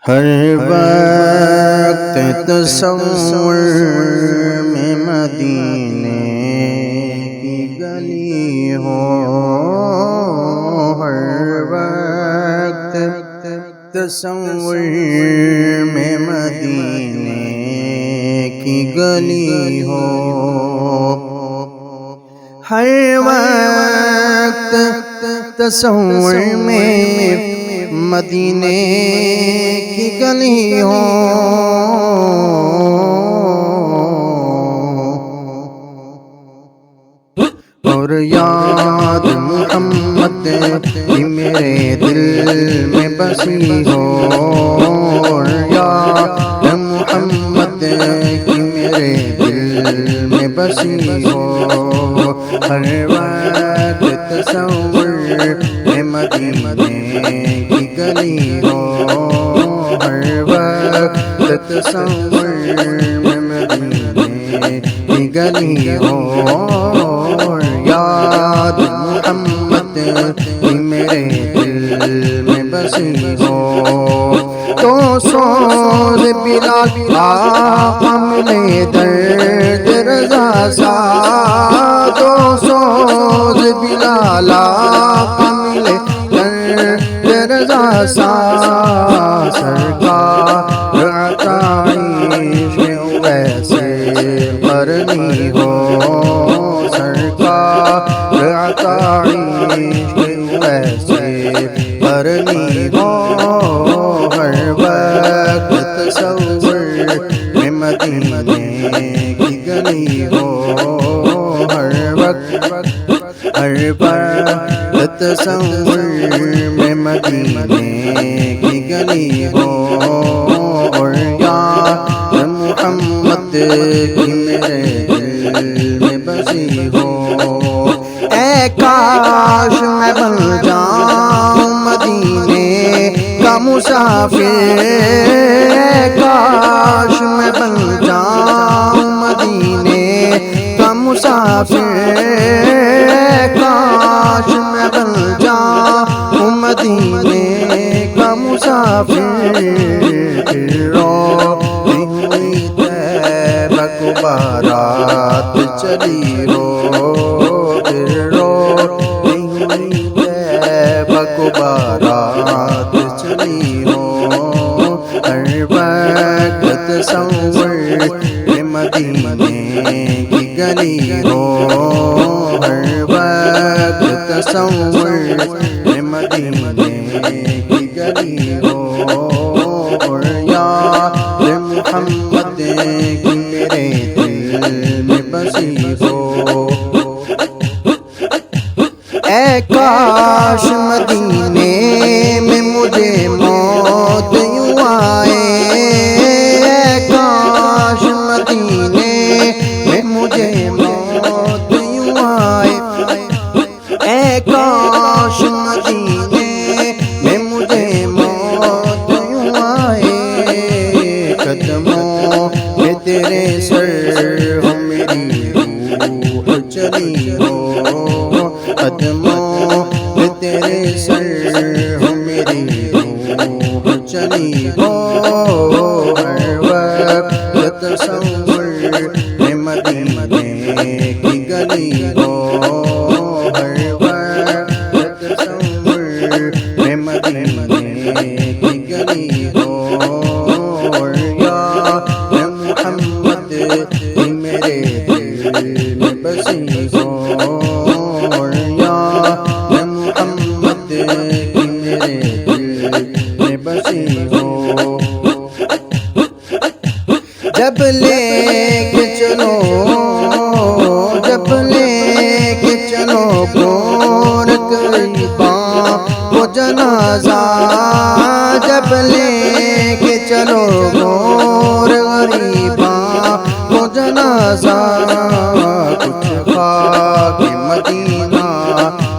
ہر وقت تصور میں مدینے کی گلی ہو، ہر وقت تصور میں مدینے کی گلی ہو، ہر وقت تصور میں مدینے کی گلی ہو، اور یاد محمد کی میرے دل میں بسی ہو، اور یاد محمد کی میرے دل میں بسی ہو، ہر وقت تصور میں مدینے کی گلی ہو، ہر وقت تصور میں مدینے کی گلی ہو، اور یاد محمد کی میرے دل میں بسی ہو، تو سوز بلال آقا ملے درد رضا سا، تو سوز بلال آقا ملے درد رضا سا، سرکار عطائش ویسے قرنی ہو، سرکار عطائش ویسے قرنی ہو، ہر وقت تصور میں مدینے کی گلی ہو، ہر وقت تصور میں مدینے کی گلی ہو، اور یاد محمد کی میرے دل میں بسی ہو، اے کاش میں بن جاؤں مدینے کا مسافر، اے کاش میں بن جاؤں مدینے کا مسافر، اے کاش میں بن جاؤں مدینے کا مسافر، روتی ہوئی طیبہ کو بارات چلی ہو، پھر روتی ہوئی طیبہ کو بارات چلی ہو، ہر وقت تصور میں مدینے کی گلی ہو، ہر وقت تصور میں مدینے کی گلی ہو، اور یاد محمد کی میرے دل میں بسی ہو، اے کاش مدینے میں مجھے موت یوں آئے، اے کاش مدینے میں مجھے موت یوں آئے، اے کاش مدینے میں مجھے موت یوں آئے، قدموں میں تیرے سر ہو میری روح چلی ہو، قدموں میں تیرے سر ہو میری روح چلی ہو، ہر وقت تصور میں مدینے کی گلی ہو، ہر وقت تصور میں مدینے کی گلی ہو، اور یاد محمد کی میرے دل میں بسی ہو، اور یاد محمد کی میرے دل میں بسی ہو، جب لے کے چلو، جب لے کے چلو گور غریباں کو جنازہ، جب لے کے چلو گور غریباں کو جنازہ، کچھ خاک مدینہ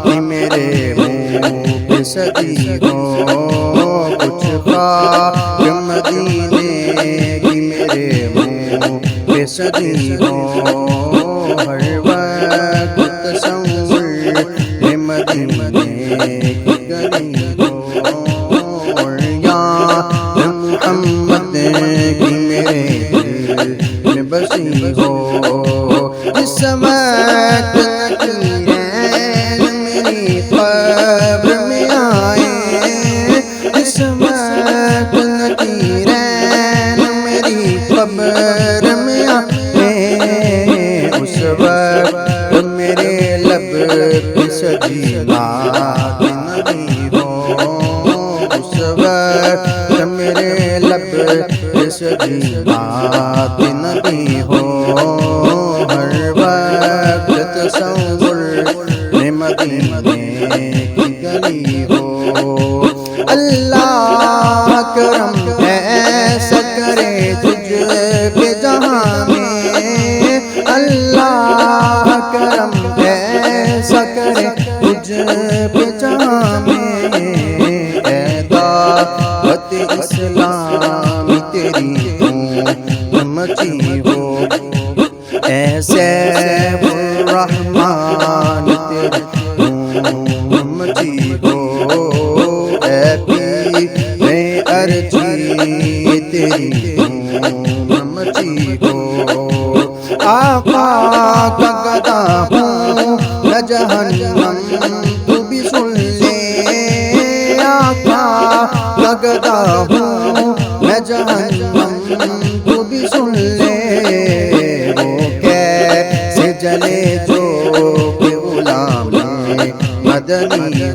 کی میرے منہ پہ سجی ہو، کچھ خاک مدینے کی میرے منہ پہ سجی ہو، ہر وقت تصور میں مدینے کی گلی ہو، اور یاد محمد کی میرے دل میں بسی ہو، جس وقت نکیرین میری قبر میں آئے، جس وقت نکیرین میری قبر میں آئے، اس وقت میرے لب پہ سجی بات نبی ہو، اس وقت میرے لب پہ سجی بات نبی ہو، ہر وقت تصور میں مدینے کی گلی ہو، اللہ کرم ایسا کرے تجھ پہ جہاں میں، اللہ کرم ایسا کرے تجھ پہ جہاں میں، اے دعوت اسلام تیری دھوم مچی ہو، اے سیف الرحمن تیری دھوم مچی ہو، اے پیر ارجی تیری دھوم مچی ہو، آقا کا گدا ہوں میں جہنم تو بھی سن لے، آقا کا گدا ہوں میں جہنم تو بھی سن لے، وہ کیسے جلے جو کہ غلام مدنی